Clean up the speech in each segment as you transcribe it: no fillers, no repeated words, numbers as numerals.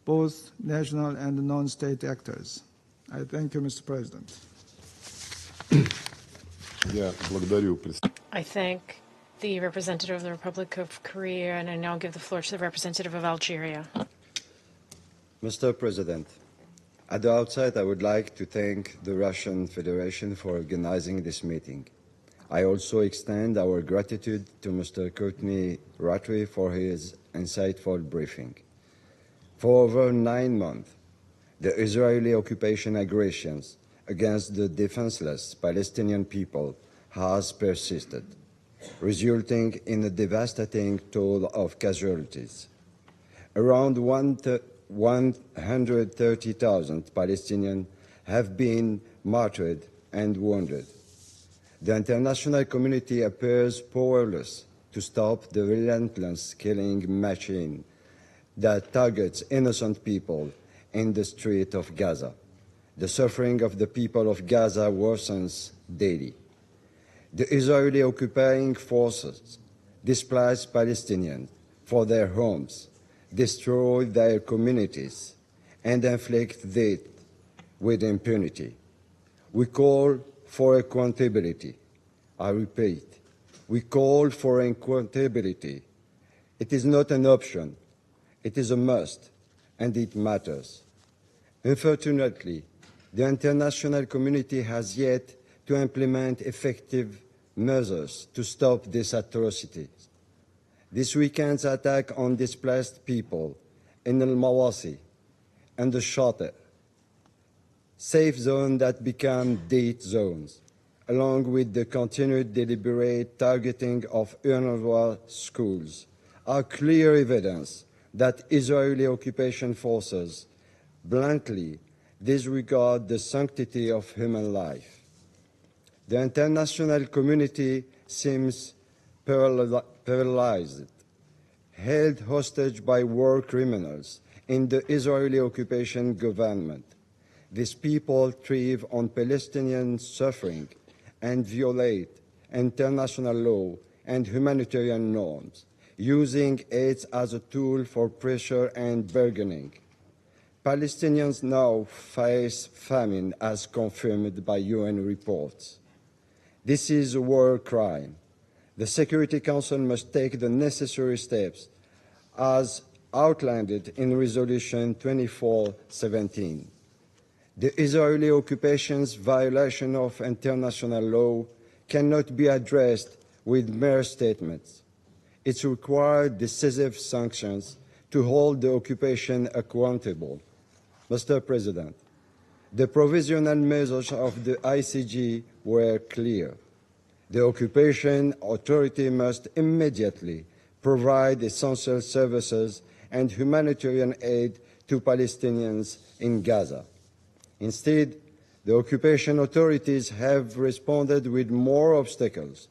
both national and non-state actors. I thank you, Mr. President. I thank the representative of the Republic of Korea, and I now give the floor to the representative of Algeria. Mr. President, at the outset, I would like to thank the Russian Federation for organizing this meeting. I also extend our gratitude to Mr. Courtney Rattray for his insightful briefing. For over 9 months, the Israeli occupation aggressions against the defenseless Palestinian people has persisted, resulting in a devastating toll of casualties. Around 130,000 Palestinians have been martyred and wounded. The international community appears powerless to stop the relentless killing machine that targets innocent people in the street of Gaza. The suffering of the people of Gaza worsens daily. The Israeli occupying forces displace Palestinians for their homes, destroy their communities, and inflict death with impunity. We call for accountability. I repeat, we call for accountability. It is not an option. It is a must, and it matters. Unfortunately, the international community has yet to implement effective measures to stop these atrocities. This weekend's attack on displaced people in Al-Mawasi and the Shatter, safe zones that become dead zones, along with the continued deliberate targeting of UNRWA schools, are clear evidence that Israeli occupation forces bluntly disregard the sanctity of human life. The international community seems paralyzed, held hostage by war criminals in the Israeli occupation government. These people thrive on Palestinian suffering and violate international law and humanitarian norms, using it as a tool for pressure and bargaining. Palestinians now face famine as confirmed by UN reports. This is a war crime. The Security Council must take the necessary steps as outlined in Resolution 2417. The Israeli occupation's violation of international law cannot be addressed with mere statements. It requires decisive sanctions to hold the occupation accountable. Mr. President, the provisional measures of the ICG were clear. The occupation authority must immediately provide essential services and humanitarian aid to Palestinians in Gaza. Instead, the occupation authorities have responded with more obstacles,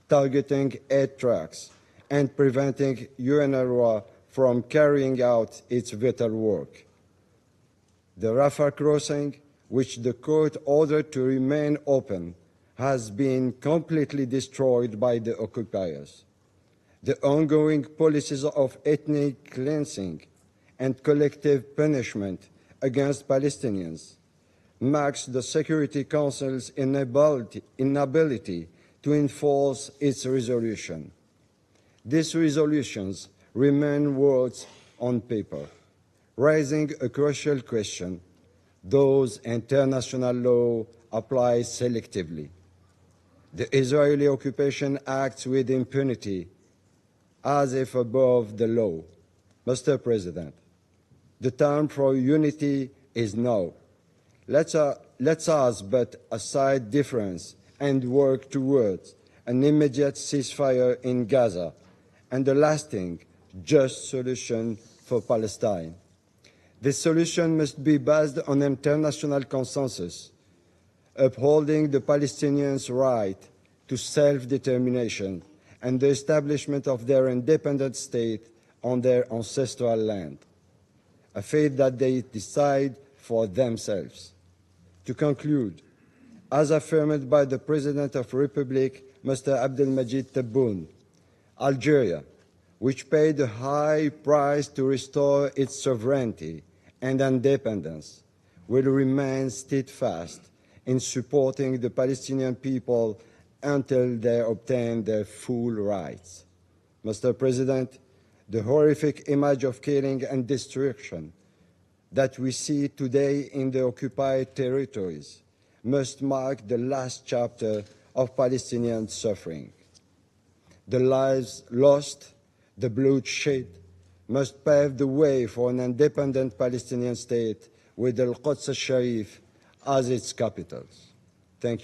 targeting aid trucks and preventing UNRWA from carrying out its vital work. The Rafah crossing, which the court ordered to remain open, has been completely destroyed by the occupiers. The ongoing policies of ethnic cleansing and collective punishment against Palestinians marks the Security Council's inability to enforce its resolution. These resolutions remain words on paper, raising a crucial question: does international law apply selectively? The Israeli occupation acts with impunity, as if above the law. Mr. President, the time for unity is now. Let us put aside difference and work towards an immediate ceasefire in Gaza and a lasting, just solution for Palestine. This solution must be based on international consensus, upholding the Palestinians' right to self-determination and the establishment of their independent state on their ancestral land, a fate that they decide for themselves. To conclude, as affirmed by the President of the Republic, Mr. Abdelmajid Tebboune, Algeria, which paid a high price to restore its sovereignty and independence, will remain steadfast in supporting the Palestinian people until they obtain their full rights. Mr. President, the horrific image of killing and destruction that we see today in the occupied territories must mark the last chapter of Palestinian suffering. The lives lost, the bloodshed, must pave the way for an independent Palestinian state with Al-Quds al-Sharif as its capital. Thank you.